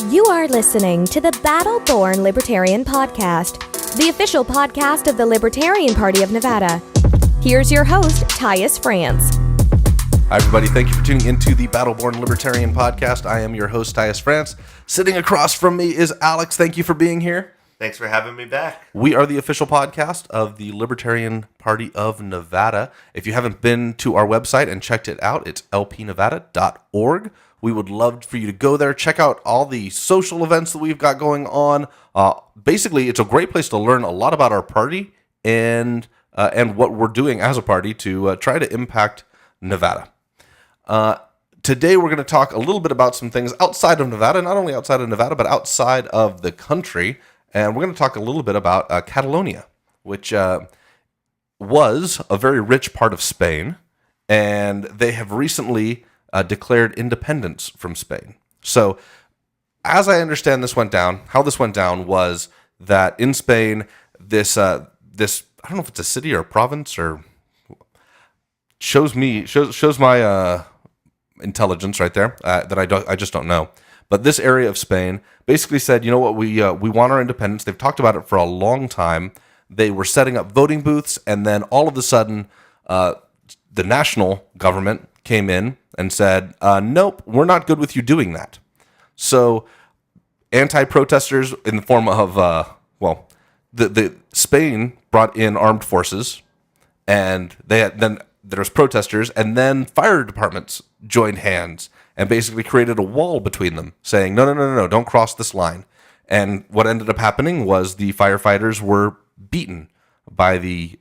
You are listening to the Battle Born Libertarian Podcast, the official podcast of the Libertarian Party of Nevada. Here's your host, Tyas France. Hi, everybody. Thank you for tuning into the Battle Born Libertarian Podcast. I am your host, Tyas France. Sitting across from me is Alex. Thank you for being here. Thanks for having me back. We are the official podcast of the Libertarian Party of Nevada. If you haven't been to our website and checked it out, it's lpnevada.org. We would love for you to go there, check out all the social events that we've got going on. Basically, it's a great place to learn a lot about our party and what we're doing as a party to try to impact Nevada. Today, we're going to talk a little bit about some things outside of Nevada, not only outside of Nevada, but outside of the country. And we're going to talk a little bit about Catalonia, which was a very rich part of Spain, and they have recently declared independence from Spain. So, as I understand how this went down was that in Spain, this I don't know if it's a city or a province or shows my intelligence right there that I just don't know. But this area of Spain basically said, you know what, we want our independence. They've talked about it for a long time. They were setting up voting booths, and then all of a sudden, the national government came in and said, nope, we're not good with you doing that. So anti-protesters in the form of, the Spain brought in armed forces, and then there was protesters, and then fire departments joined hands and basically created a wall between them, saying, no, don't cross this line. And what ended up happening was the firefighters were beaten by the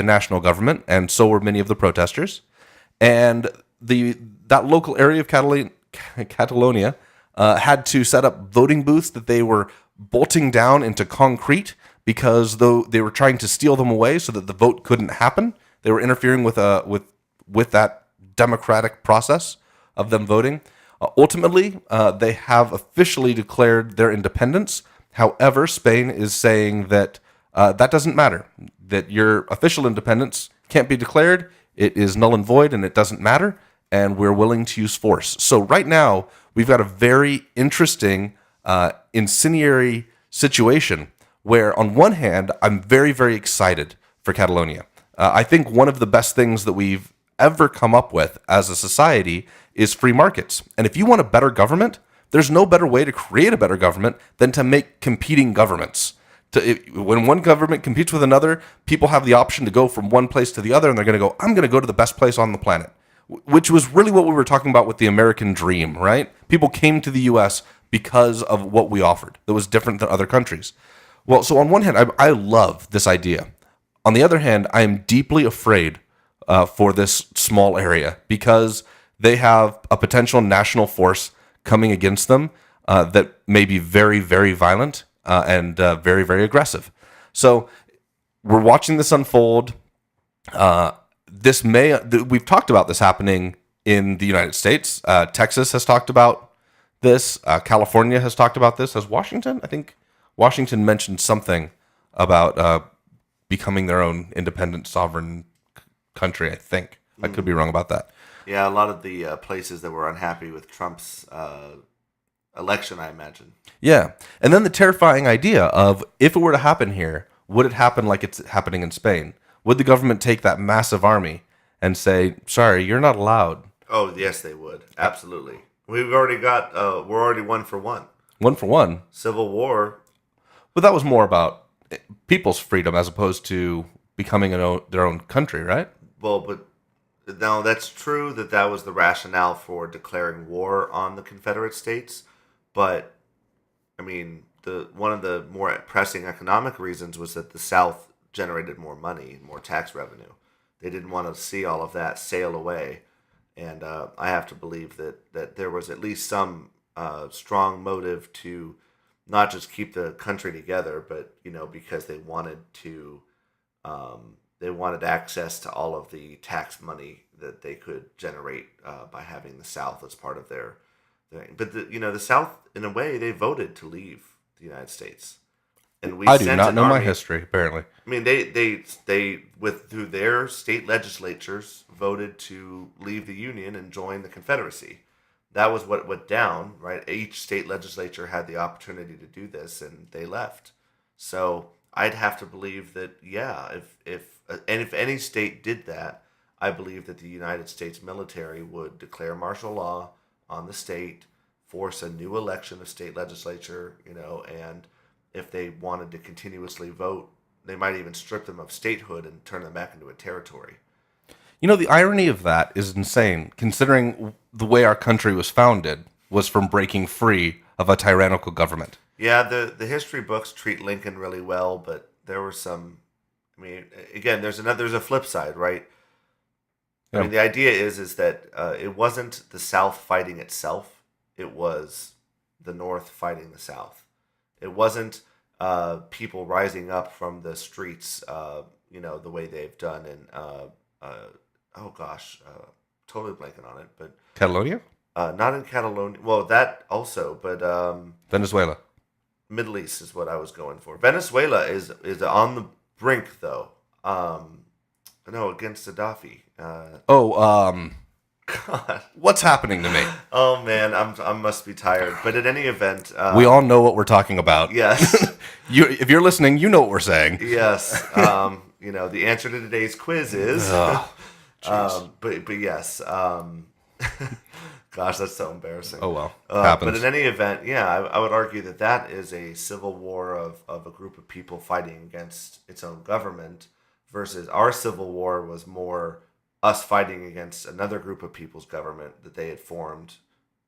national government, and so were many of the protesters. And that local area of Catalonia had to set up voting booths that they were bolting down into concrete because though they were trying to steal them away so that the vote couldn't happen. They were interfering with that democratic process of them voting. Ultimately, they have officially declared their independence. However, Spain is saying that that doesn't matter, that your official independence can't be declared. It is null and void, and it doesn't matter, and we're willing to use force. So right now, we've got a very interesting incendiary situation where, on one hand, I'm very, very excited for Catalonia. I think one of the best things that we've ever come up with as a society is free markets. And if you want a better government, there's no better way to create a better government than to make competing governments. When one government competes with another, people have the option to go from one place to the other, and they're going to go, I'm going to go to the best place on the planet, which was really what we were talking about with the American dream, right? People came to the U.S. because of what we offered that was different than other countries. Well, so on one hand, I love this idea. On the other hand, I am deeply afraid for this small area because they have a potential national force coming against them that may be very, very violent and very, very aggressive. So we're watching this unfold. We've talked about this happening in the United States. Texas has talked about this. California has talked about this. Has Washington? I think Washington mentioned something about becoming their own independent sovereign country, I think. I could be wrong about that. Yeah, a lot of the places that were unhappy with Trump's election, I imagine. Yeah. And then the terrifying idea of if it were to happen here, would it happen like it's happening in Spain? Would the government take that massive army and say, sorry, you're not allowed? Oh, yes, they would. Absolutely. We're already 1 for 1. 1 for 1? Civil war. But that was more about people's freedom as opposed to becoming their own country, right? Well, but no, that's true that was the rationale for declaring war on the Confederate States. But, I mean, one of the more pressing economic reasons was that the South generated more money, more tax revenue. They didn't want to see all of that sail away. And I have to believe that there was at least some strong motive to not just keep the country together, but, because they wanted access to all of the tax money that they could generate by having the South as part of their thing. But the South, in a way, they voted to leave the United States, and I do not know my history. Apparently, I mean they through their state legislatures voted to leave the Union and join the Confederacy. that was what went down, right? Each state legislature had the opportunity to do this, and they left. So I'd have to believe that, yeah, if any state did that, I believe that the United States military would declare martial law on the state, force a new election of state legislature, and if they wanted to continuously vote, they might even strip them of statehood and turn them back into a territory. The irony of that is insane, considering the way our country was founded was from breaking free of a tyrannical government. Yeah, the history books treat Lincoln really well, but there were some. I mean, again, there's a flip side, right? Yeah. I mean, the idea is that it wasn't the South fighting itself; it was the North fighting the South. It wasn't people rising up from the streets, the way they've done in. Totally blanking on it, but Catalonia? Not in Catalonia. Well, that also, but Venezuela. Middle East is what I was going for. Venezuela is on the brink, though. No, against Gaddafi. God, what's happening to me? Oh man, I must be tired. But at any event, we all know what we're talking about. Yes, if you're listening, you know what we're saying. Yes, the answer to today's quiz is. But yes, gosh, that's so embarrassing. Oh well, happens. But in any event, yeah, I would argue that is a civil war of a group of people fighting against its own government, versus our civil war was more us fighting against another group of people's government that they had formed,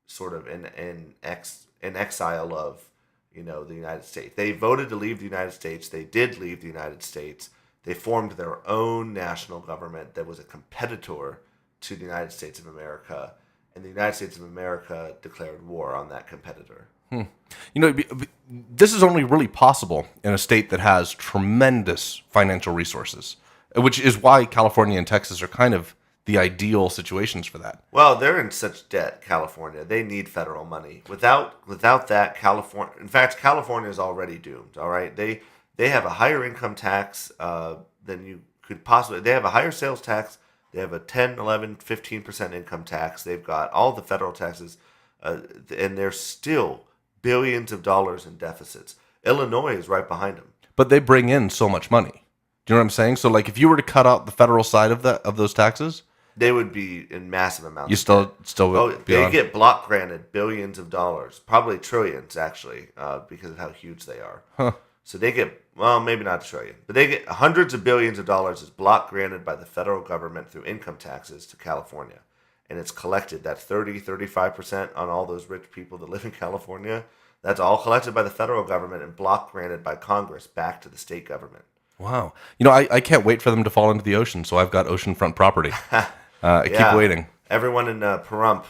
sort of in exile of the United States. They voted to leave the United States. They did leave the United States. They formed their own national government that was a competitor to the United States of America, and the United States of America declared war on that competitor. This is only really possible in a state that has tremendous financial resources, which is why California and Texas are kind of the ideal situations for that. Well, they're in such debt, California. They need federal money. Without that, California... In fact, California is already doomed, all right? They have a higher income tax than you could possibly... They have a higher sales tax. They have a 10, 11, 15% income tax. They've got all the federal taxes. And they're still billions of dollars in deficits. Illinois is right behind them. But they bring in so much money. Do you know what I'm saying? So, like, if you were to cut out the federal side of those taxes... They would be in massive amounts. You still they get block granted billions of dollars. Probably trillions, actually, because of how huge they are. Huh. So they get, well, maybe not a trillion, but they get hundreds of billions of dollars as block granted by the federal government through income taxes to California. And it's collected, that 35% on all those rich people that live in California. That's all collected by the federal government and block granted by Congress back to the state government. Wow. I can't wait for them to fall into the ocean, so I've got oceanfront property. Keep waiting. Everyone in Pahrump,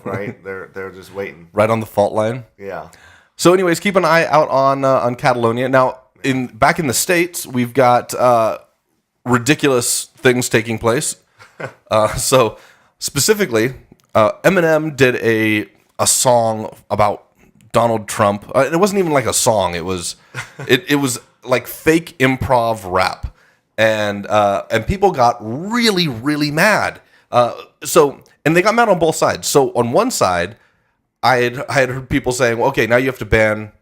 right? They're just waiting. Right on the fault line. Yeah. So, anyways, keep an eye out on Catalonia. Now, back in the States, we've got ridiculous things taking place. So, specifically, Eminem did a song about Donald Trump. It wasn't even like a song. It was like fake improv rap. And people got really, really mad. And they got mad on both sides. So on one side, I had heard people saying, well, okay, now you have to ban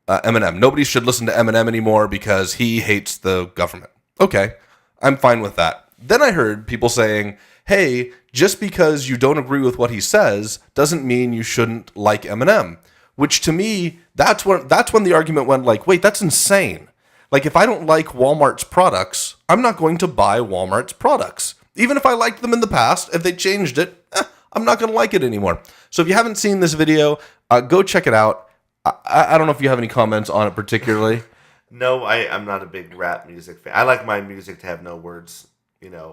Eminem. Nobody should listen to Eminem anymore because he hates the government. Okay, I'm fine with that. Then I heard people saying, hey, just because you don't agree with what he says doesn't mean you shouldn't like Eminem. Which to me, that's when the argument went like, wait, that's insane. Like, if I don't like Walmart's products, I'm not going to buy Walmart's products. Even if I liked them in the past, if they changed it, I'm not going to like it anymore. So if you haven't seen this video, go check it out. I don't know if you have any comments on it particularly. No, I'm not a big rap music fan. I like my music to have no words,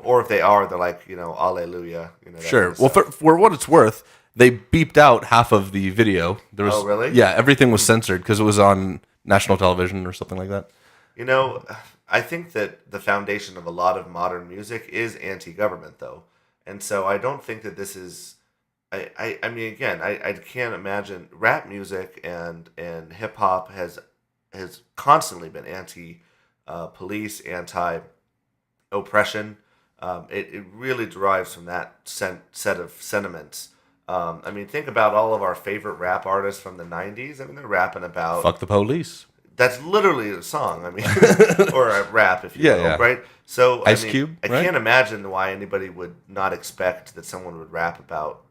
or if they are, they're like, Alleluia. Sure. Well, for what it's worth, they beeped out half of the video. Oh, really? Yeah, everything was censored because it was on national television or something like that. I think that the foundation of a lot of modern music is anti-government, though. And so I don't think that this is... I mean, again, I can't imagine... Rap music and hip-hop has constantly been anti-police, anti-oppression. It really derives from that set of sentiments. I mean, think about all of our favorite rap artists from the 90s. I mean, they're rapping about... Fuck the police. That's literally a song, I mean, or a rap, if you will, right? So, Ice Cube, I can't imagine why anybody would not expect that someone would rap about,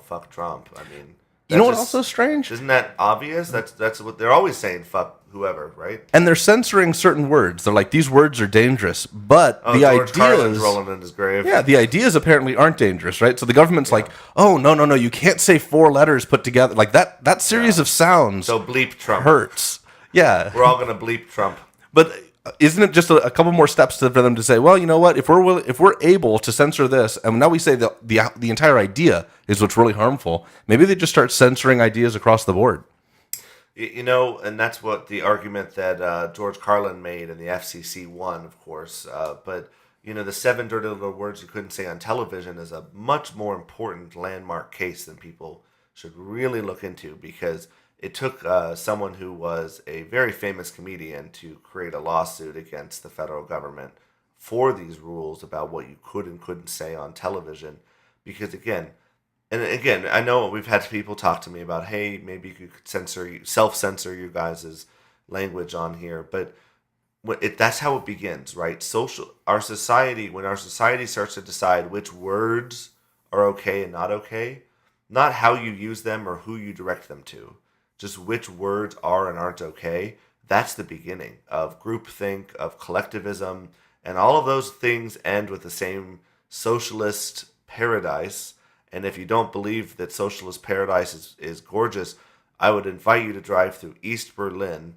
fuck Trump. I mean... You know what's also strange? Isn't that obvious? That's what they're always saying, fuck whoever, right? And they're censoring certain words. They're like, these words are dangerous. But the George Carlin's ideas... rolling in his grave. Yeah, the ideas apparently aren't dangerous, right? So the government's like, oh, no, you can't say 4 letters put together. Like, that series of sounds so bleep Trump. Hurts. Yeah. We're all going to bleep Trump. But... isn't it just a couple more steps for them to say, well, you know what? If we're able to censor this, and now we say that the entire idea is what's really harmful, maybe they just start censoring ideas across the board. And that's what the argument that George Carlin made and the FCC won, of course. But the 7 dirty little words you couldn't say on television is a much more important landmark case than people should really look into, because it took someone who was a very famous comedian to create a lawsuit against the federal government for these rules about what you could and couldn't say on television. Because again, I know we've had people talk to me about, hey, maybe you could self-censor you guys' language on here, but that's how it begins, right? When our society starts to decide which words are okay and not okay, not how you use them or who you direct them to, just which words are and aren't okay, that's the beginning of groupthink, of collectivism, and all of those things end with the same socialist paradise. And if you don't believe that socialist paradise is gorgeous, I would invite you to drive through East Berlin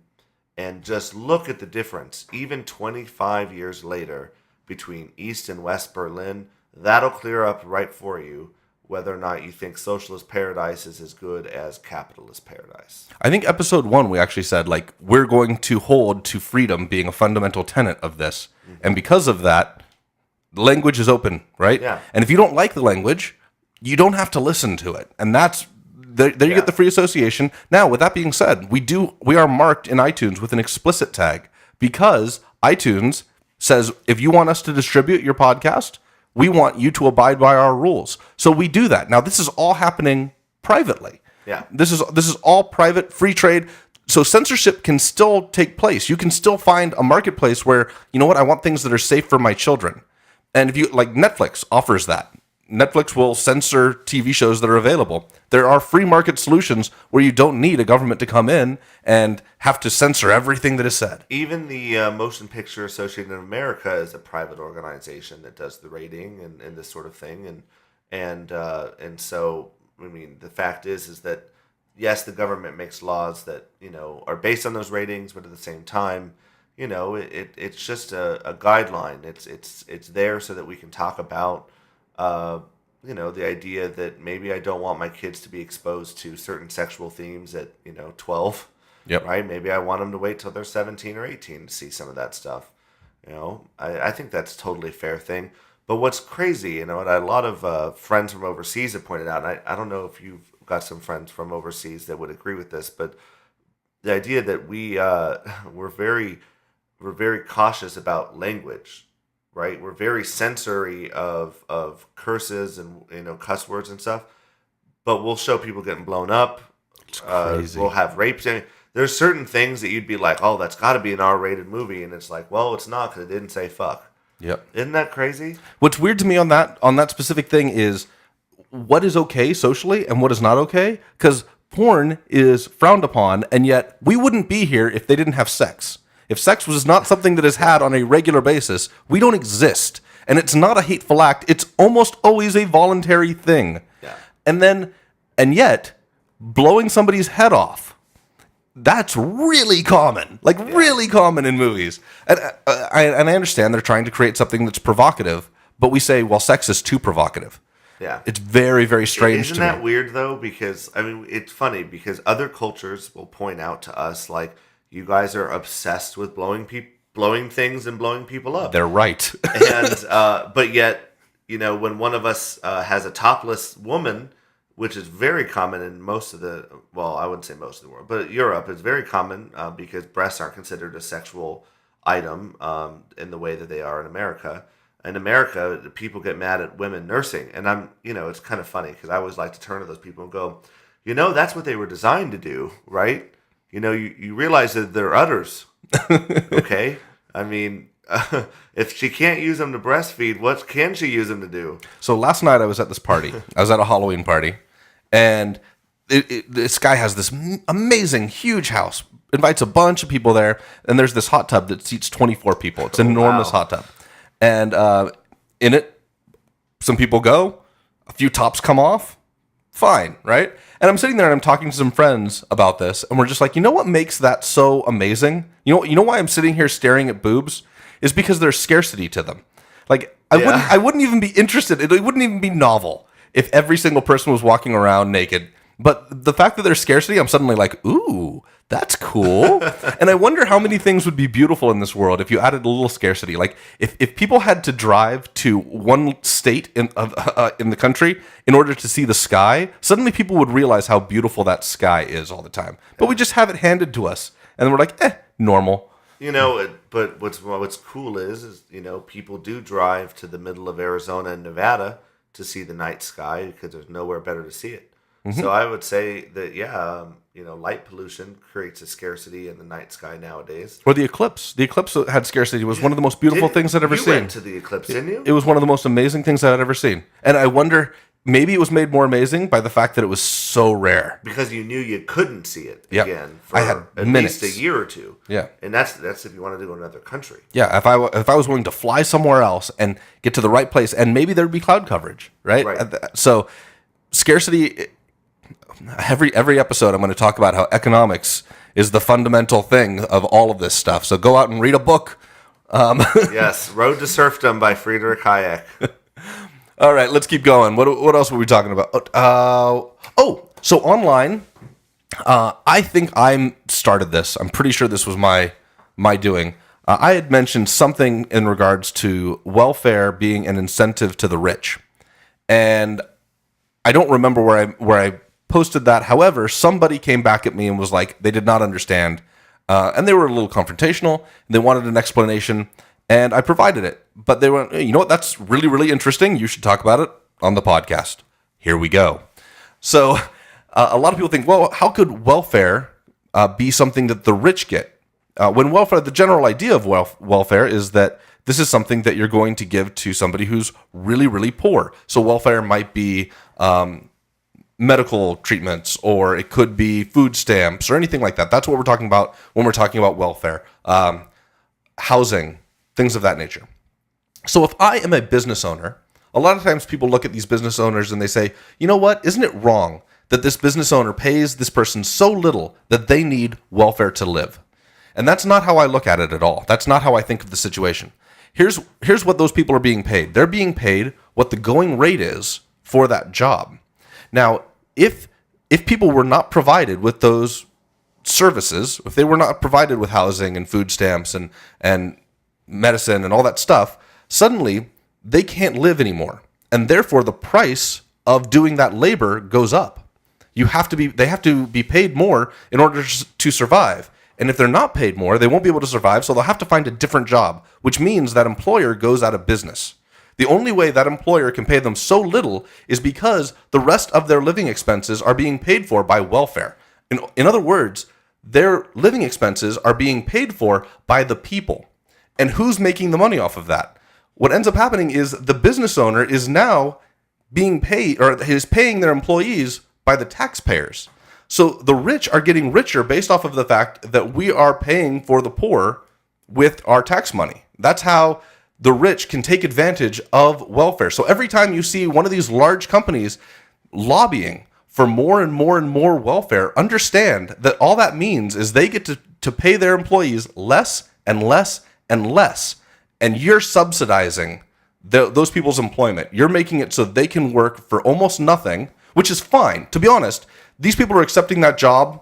and just look at the difference, even 25 years later, between East and West Berlin. That'll clear up right for you whether or not you think socialist paradise is as good as capitalist paradise. I think episode 1, we actually said, like, we're going to hold to freedom being a fundamental tenet of this. Mm-hmm. And because of that, the language is open, right? Yeah. And if you don't like the language, you don't have to listen to it. And that's, there you get the free association. Now, with that being said, we are marked in iTunes with an explicit tag, because iTunes says, if you want us to distribute your podcast, we want you to abide by our rules. So we do that. Now, this is all happening privately. Yeah. This is all private, free trade. So censorship can still take place. You can still find a marketplace where, you know what, I want things that are safe for my children. And if you, like, Netflix offers that. Netflix will censor TV shows that are available. There are free market solutions where you don't need a government to come in and have to censor everything that is said. Even the Motion Picture Association of America is a private organization that does the rating and this sort of thing. And so, I mean, the fact is that, yes, the government makes laws that, are based on those ratings, but at the same time, it's just a guideline. It's there so that we can talk about the idea that maybe I don't want my kids to be exposed to certain sexual themes at, 12. Yep. Right? Maybe I want them to wait till they're 17 or 18 to see some of that stuff. I think that's a totally fair thing. But what's crazy, and a lot of friends from overseas have pointed out, and I don't know if you've got some friends from overseas that would agree with this, but the idea that we're very cautious about language. Right, we're very censory of curses and cuss words and stuff, but we'll show people getting blown up. It's crazy. We'll have rapes. There's certain things that you'd be like, oh, that's got to be an R-rated movie, and it's like, well, it's not, because it didn't say fuck. Yep. Isn't that crazy? What's weird to me on that specific thing is what is okay socially and what is not okay, because porn is frowned upon, and yet we wouldn't be here if they didn't have sex. If sex was not something that is had on a regular basis, we don't exist. And it's not a hateful act. It's almost always a voluntary thing. Yeah. And yet, blowing somebody's head off, that's really common. Really common in movies. And I understand they're trying to create something that's provocative, but we say, well, sex is too provocative. Yeah. It's very, very strange to me. Isn't that weird, though? Because, it's funny, because other cultures will point out to us, like, you guys are obsessed with blowing things and blowing people up. They're right. And but yet, when one of us has a topless woman, which is very common in most of the, well, I wouldn't say most of the world, but Europe is very common because breasts aren't considered a sexual item in the way that they are in America. in America, people get mad at women nursing. And it's kind of funny because I always like to turn to those people and go, that's what they were designed to do, right? You realize that they're udders, okay? I mean, if she can't use them to breastfeed, what can she use them to do? So last night I was at this party. I was at a Halloween party, and this guy has this amazing, huge house, invites a bunch of people there, and there's this hot tub that seats 24 people. It's an enormous hot tub. And in it, some people go, a few tops come off, fine, right? And I'm sitting there and I'm talking to some friends about this, and we're just like, you know what makes that so amazing? You know why I'm sitting here staring at boobs? Is because there's scarcity to them. Like, I wouldn't even be interested. It wouldn't even be novel if every single person was walking around naked. But the fact that there's scarcity, I'm suddenly like, ooh, that's cool. And I wonder how many things would be beautiful in this world if you added a little scarcity. Like, if people had to drive to one state in the country in order to see the sky, suddenly people would realize how beautiful that sky is all the time. But we just have it handed to us. And we're like, normal. But what's cool is people do drive to the middle of Arizona and Nevada to see the night sky because there's nowhere better to see it. Mm-hmm. So I would say that, light pollution creates a scarcity in the night sky nowadays. Or the eclipse. The eclipse that had scarcity was one of the most beautiful things I'd ever seen. You went to the eclipse, didn't you? It was one of the most amazing things I'd ever seen. And I wonder, maybe it was made more amazing by the fact that it was so rare. Because you knew you couldn't see it again for I had at minutes. least a year or two. Yeah. And that's if you want to do another country. Yeah, if I was willing to fly somewhere else and get to the right place, and maybe there'd be cloud coverage, right? So scarcity, every episode I'm going to talk about how economics is the fundamental thing of all of this stuff. So go out and read a book. Yes, Road to Serfdom by Friedrich Hayek. All right, let's keep going. What else were we talking about? So online, I think I started this. I'm pretty sure this was my doing. I had mentioned something in regards to welfare being an incentive to the rich, and I don't remember where I posted that. However, somebody came back at me and was like, they did not understand, and they were a little confrontational. They wanted an explanation, and I provided it. But they went, you know what? That's really, really interesting. You should talk about it on the podcast. Here we go. So a lot of people think, well, how could welfare be something that the rich get? When welfare, the general idea of welfare is that this is something that you're going to give to somebody who's really, really poor. So welfare might be medical treatments, or it could be food stamps or anything like that. That's what we're talking about when we're talking about welfare. Housing, things of that nature. So if I am a business owner, a lot of times people look at these business owners and they say, you know what, isn't it wrong that this business owner pays this person so little that they need welfare to live? And that's not how I look at it at all. That's not how I think of the situation. Here's what those people are being paid. They're being paid what the going rate is for that job. Now, if people were not provided with those services, if they were not provided with housing and food stamps and medicine and all that stuff, suddenly they can't live anymore. And therefore the price of doing that labor goes up. They have to be paid more in order to survive. And if they're not paid more, they won't be able to survive, so they'll have to find a different job, which means that employer goes out of business. The only way that employer can pay them so little is because the rest of their living expenses are being paid for by welfare. In other words, their living expenses are being paid for by the people. And who's making the money off of that? What ends up happening is the business owner is now being paid, or is paying their employees by the taxpayers. So the rich are getting richer based off of the fact that we are paying for the poor with our tax money. That's how the rich can take advantage of welfare. So every time you see one of these large companies lobbying for more and more and more welfare, understand that all that means is they get to pay their employees less and less and less. And you're subsidizing those people's employment. You're making it so they can work for almost nothing, which is fine. To be honest, these people are accepting that job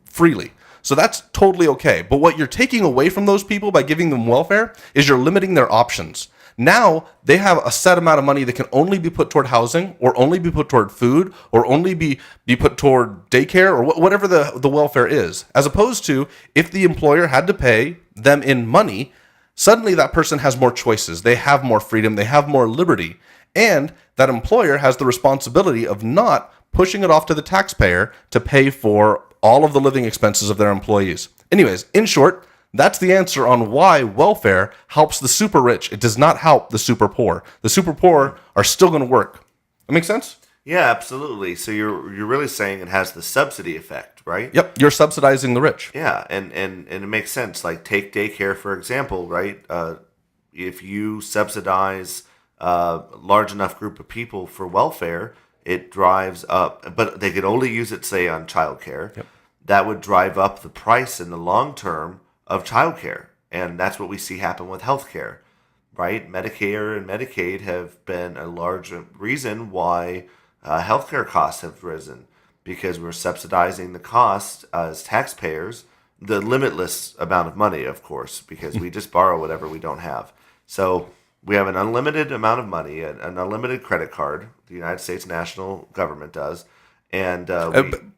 freely. So that's totally okay. But what you're taking away from those people by giving them welfare is you're limiting their options. Now they have a set amount of money that can only be put toward housing, or only be put toward food, or only be put toward daycare, or whatever the welfare is. As opposed to if the employer had to pay them in money, suddenly that person has more choices. They have more freedom. They have more liberty. And that employer has the responsibility of not pushing it off to the taxpayer to pay for all of the living expenses of their employees. Anyways, in short, that's the answer on why welfare helps the super rich. It does not help the super poor. The super poor are still going to work. That makes sense? Yeah, absolutely. So you're really saying it has the subsidy effect, right? Yep, you're subsidizing the rich. Yeah, and it makes sense. Like take daycare, for example, right? If you subsidize a large enough group of people for welfare, it drives up, but they could only use it, say, on childcare. Yep. That would drive up the price in the long term of childcare. And that's what we see happen with healthcare, right? Medicare and Medicaid have been a large reason why healthcare costs have risen, because we're subsidizing the cost as taxpayers, the limitless amount of money, of course, because we just borrow whatever we don't have. So we have an unlimited amount of money, an unlimited credit card, the United States national government does. And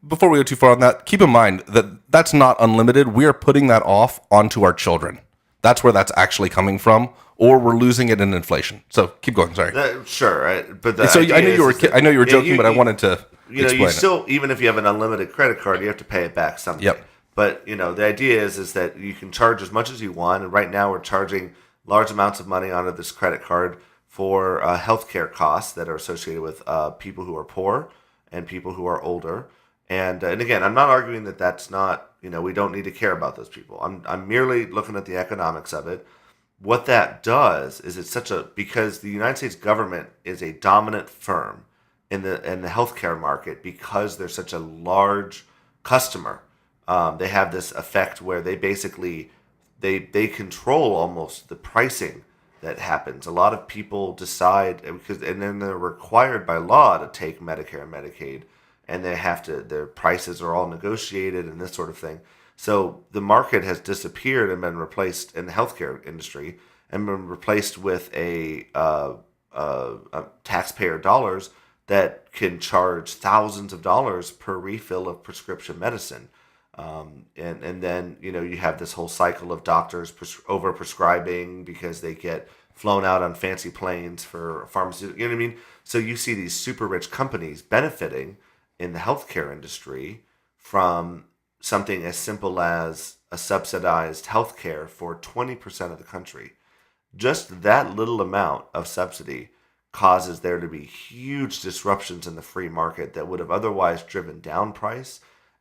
before we go too far on that, keep in mind that that's not unlimited. We are putting that off onto our children. That's where that's actually coming from, or we're losing it in inflation. So keep going. Sorry. Sure, but so I know you were joking, but I wanted to explain it. Still, even if you have an unlimited credit card, you have to pay it back someday. Yep. But the idea is that you can charge as much as you want, and right now we're charging large amounts of money onto this credit card for healthcare costs that are associated with people who are poor and people who are older. And again, I'm not arguing that that's not, we don't need to care about those people. I'm merely looking at the economics of it. What that does is because the United States government is a dominant firm in the healthcare market, because they're such a large customer. They have this effect where they basically they control almost the pricing that happens. A lot of people decide, and then they're required by law to take Medicare and Medicaid, and their prices are all negotiated and this sort of thing. So the market has disappeared and been replaced in the healthcare industry, and been replaced with a taxpayer dollars that can charge thousands of dollars per refill of prescription medicine. And then you have this whole cycle of doctors over prescribing because they get flown out on fancy planes for pharmaceuticals. You know what I mean? So you see these super rich companies benefiting in the healthcare industry from something as simple as a subsidized healthcare for 20% of the country. Just that little amount of subsidy causes there to be huge disruptions in the free market that would have otherwise driven down price.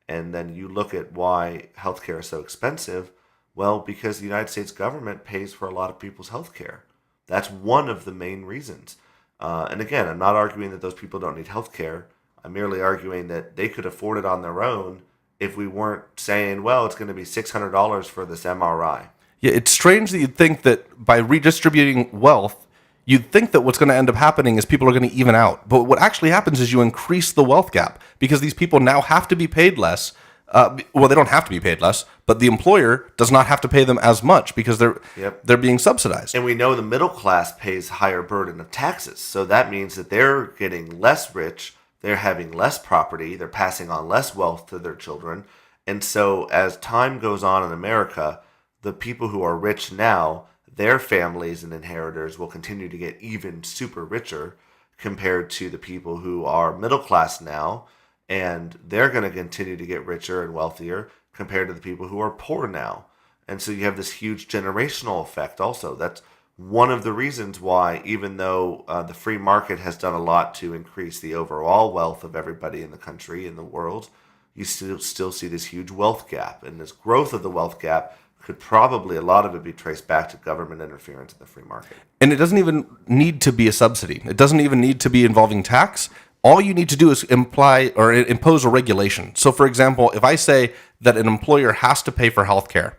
And then you look at why healthcare is so expensive. Well, because the United States government pays for a lot of people's healthcare. That's one of the main reasons. And again, I'm not arguing that those people don't need healthcare. I'm merely arguing that they could afford it on their own if we weren't saying, well, it's going to be $600 for this MRI. Yeah, it's strange that you'd think that by redistributing wealth, you'd think that what's going to end up happening is people are going to even out. But what actually happens is you increase the wealth gap, because these people now have to be paid less. Well, they don't have to be paid less, but the employer does not have to pay them as much because they're being subsidized. And we know the middle class pays higher burden of taxes. So that means that they're getting less rich, they're having less property, they're passing on less wealth to their children. And so as time goes on in America, the people who are rich now, their families and inheritors will continue to get even super richer compared to the people who are middle class now, and they're going to continue to get richer and wealthier compared to the people who are poor now. And so you have this huge generational effect also. That's one of the reasons why, even though the free market has done a lot to increase the overall wealth of everybody in the country, in the world, you still see this huge wealth gap. And this growth of the wealth gap could probably, a lot of it, be traced back to government interference in the free market. And it doesn't even need to be a subsidy. It doesn't even need to be involving tax. All you need to do is impose a regulation. So, for example, if I say that an employer has to pay for healthcare,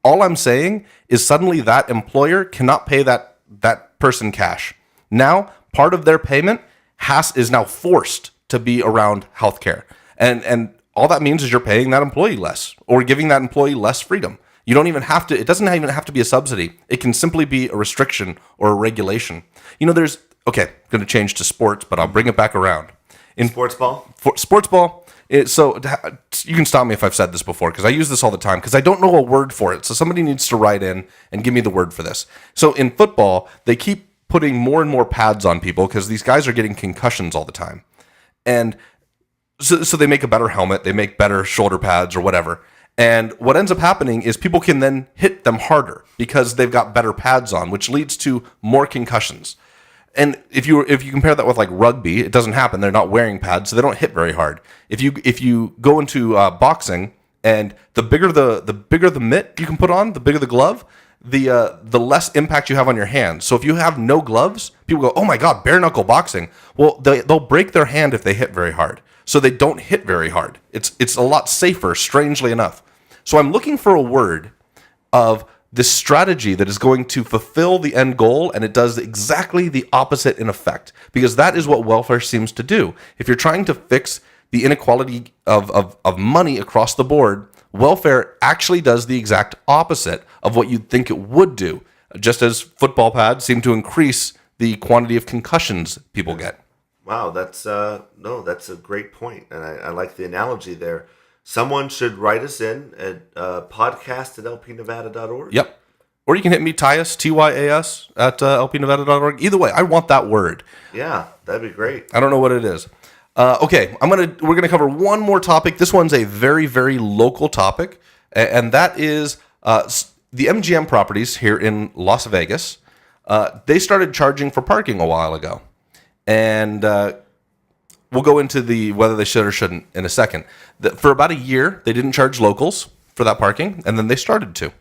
all I'm saying is suddenly that employer cannot pay that person cash. Now, part of their payment is now forced to be around healthcare. And all that means is you're paying that employee less, or giving that employee less freedom. You don't even have to, it doesn't even have to be a subsidy. It can simply be a restriction or a regulation. Okay, I'm going to change to sports, but I'll bring it back around. Sports ball? Sports ball. So you can stop me if I've said this before, because I use this all the time, because I don't know a word for it. So somebody needs to write in and give me the word for this. So in football, they keep putting more and more pads on people because these guys are getting concussions all the time. And so they make a better helmet, they make better shoulder pads or whatever. And what ends up happening is people can then hit them harder because they've got better pads on, which leads to more concussions. And if you compare that with like rugby, it doesn't happen. They're not wearing pads, so they don't hit very hard. If you go into boxing, and the bigger the mitt you can put on, the bigger the glove, the less impact you have on your hand. So if you have no gloves, people go, "Oh my God, bare knuckle boxing." Well, they'll break their hand if they hit very hard. So they don't hit very hard. It's a lot safer, strangely enough. So I'm looking for a word of this strategy that is going to fulfill the end goal, and it does exactly the opposite in effect, because that is what welfare seems to do. If you're trying to fix the inequality of money across the board, welfare actually does the exact opposite of what you'd think it would do, just as football pads seem to increase the quantity of concussions people get. Wow, that's a great point, and I like the analogy there. Someone should write us in at podcast@lpnevada.org. Yep. Or you can hit me, Tyas, Tyas, at lpnevada.org. Either way, I want that word. Yeah, that'd be great. I don't know what it is. Okay, we're gonna cover one more topic. This one's a very, very local topic, and that is the MGM properties here in Las Vegas. They started charging for parking a while ago, and we'll go into whether they should or shouldn't in a second. For about a year, they didn't charge locals for that parking, and then they started to.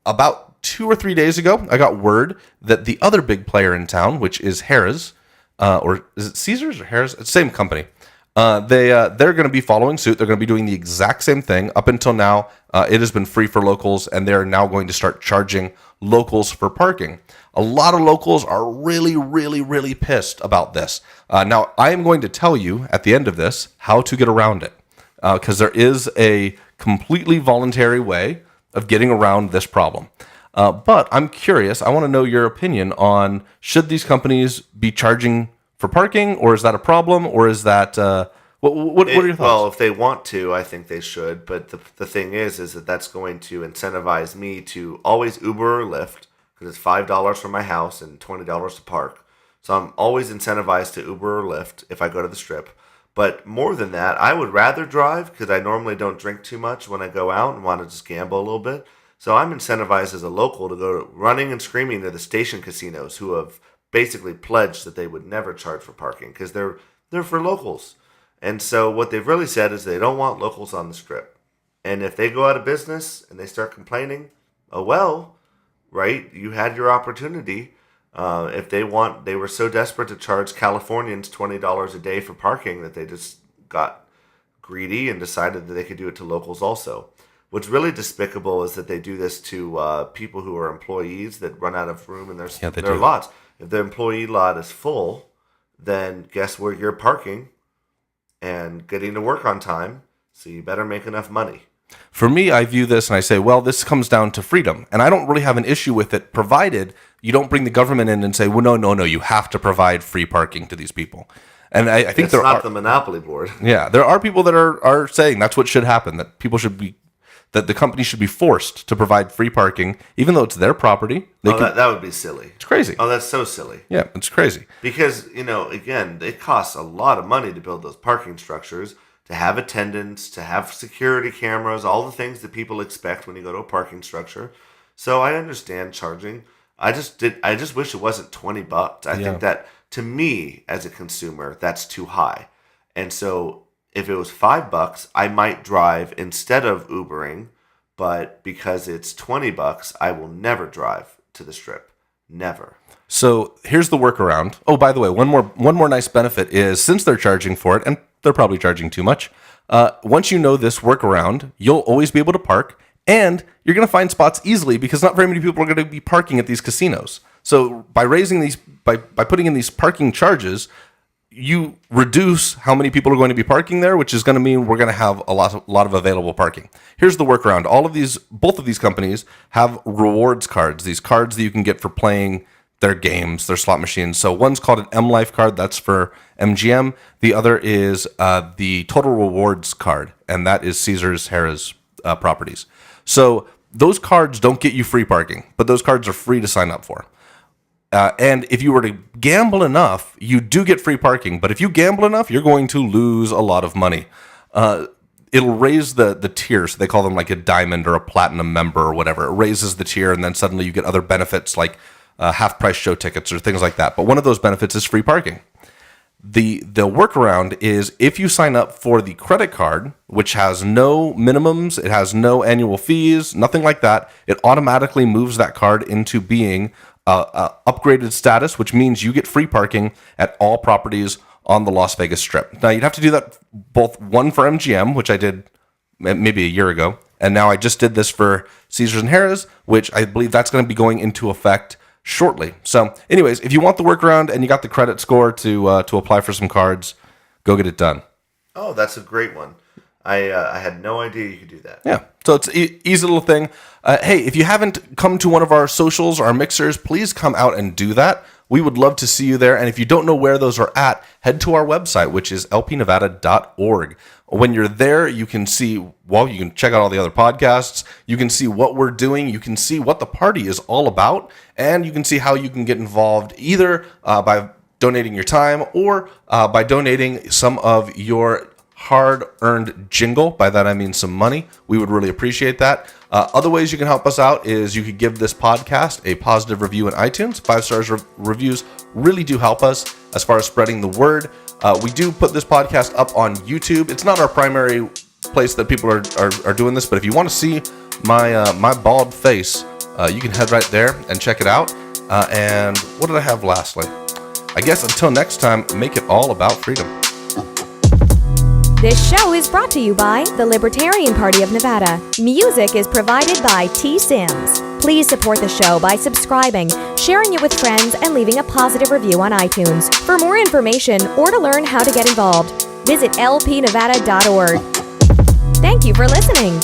About 2 or 3 days ago, I got word that the other big player in town, which is Harrah's, or is it Caesars or Harrah's? It's the same company. They're going to be following suit. They're going to be doing the exact same thing. Up until now, it has been free for locals, and they're now going to start charging locals for parking. A lot of locals are really, really, really pissed about this. Now, I am going to tell you at the end of this how to get around it, because there is a completely voluntary way of getting around this problem. But I'm curious. I want to know your opinion on, should these companies be charging for parking, or is that a problem, or is that what are your thoughts? Well, if they want to, I think they should. But the thing is that that's going to incentivize me to always Uber or Lyft, because it's $5 for my house and $20 to park. So I'm always incentivized to Uber or Lyft if I go to the Strip. But more than that, I would rather drive, because I normally don't drink too much when I go out and want to just gamble a little bit. So I'm incentivized as a local to go running and screaming to the station casinos, who have basically pledged that they would never charge for parking, because they're for locals. And so what they've really said is they don't want locals on the Strip. And if they go out of business and they start complaining, oh well, right, you had your opportunity. If they were so desperate to charge Californians $20 a day for parking that they just got greedy and decided that they could do it to locals also. What's really despicable is that they do this to people who are employees that run out of room in their lots. If the employee lot is full, then guess where you're parking and getting to work on time, so you better make enough money. For me, I view this and I say, well, this comes down to freedom. And I don't really have an issue with it, provided you don't bring the government in and say, well, no, you have to provide free parking to these people. And I think it's not the monopoly board. Yeah, there are people that are saying that's what should happen, that the company should be forced to provide free parking, even though it's their property. That would be silly. It's crazy. Oh, that's so silly. Yeah, it's crazy. Because, again, it costs a lot of money to build those parking structures, to have attendants, to have security cameras, all the things that people expect when you go to a parking structure. So I understand charging. I just wish it wasn't $20. I think that, to me, as a consumer, that's too high. And so if it was $5, I might drive instead of Ubering, but because it's $20, I will never drive to the Strip. Never. So here's the workaround. Oh, by the way, one more nice benefit is, since they're charging for it, and they're probably charging too much, once you know this workaround, you'll always be able to park, and you're going to find spots easily, because not very many people are going to be parking at these casinos. So by putting in these parking charges, you reduce how many people are going to be parking there, which is going to mean we're going to have a lot of available parking. Here's the workaround. Both of these companies have rewards cards, these cards that you can get for playing their games, their slot machines. So one's called an M Life card. That's for MGM. The other is the Total Rewards card, and that is Caesars Harrah's properties. So those cards don't get you free parking, but those cards are free to sign up for. And if you were to gamble enough, you do get free parking. But if you gamble enough, you're going to lose a lot of money. It'll raise the tier. So they call them like a diamond or a platinum member or whatever. It raises the tier, and then suddenly you get other benefits like half-price show tickets or things like that. But one of those benefits is free parking. The workaround is if you sign up for the credit card, which has no minimums, it has no annual fees, nothing like that, it automatically moves that card into being upgraded status, which means you get free parking at all properties on the Las Vegas Strip. Now, you'd have to do that both one for MGM, which I did maybe a year ago, and now I just did this for Caesars and Harrah's, which I believe that's going to be going into effect shortly. So anyways, if you want the workaround and you got the credit score to apply for some cards, go get it done. Oh, that's a great one. I had no idea you could do that. Yeah, so it's an easy little thing. Hey, if you haven't come to one of our socials or our mixers, please come out and do that. We would love to see you there. And if you don't know where those are at, head to our website, which is lpnevada.org. When you're there, you can see, well, you can check out all the other podcasts. You can see what we're doing. You can see what the party is all about. And you can see how you can get involved either by donating your time or by donating some of your hard-earned jingle. By that, I mean some money. We would really appreciate that. Other ways you can help us out is you could give this podcast a positive review in iTunes. 5-star reviews really do help us as far as spreading the word. We do put this podcast up on YouTube. It's not our primary place that people are doing this, but if you want to see my bald face, you can head right there and check it out. And what did I have lastly? I guess until next time, make it all about freedom. This show is brought to you by the Libertarian Party of Nevada. Music is provided by T. Sims. Please support the show by subscribing, sharing it with friends, and leaving a positive review on iTunes. For more information or to learn how to get involved, visit lpnevada.org. Thank you for listening.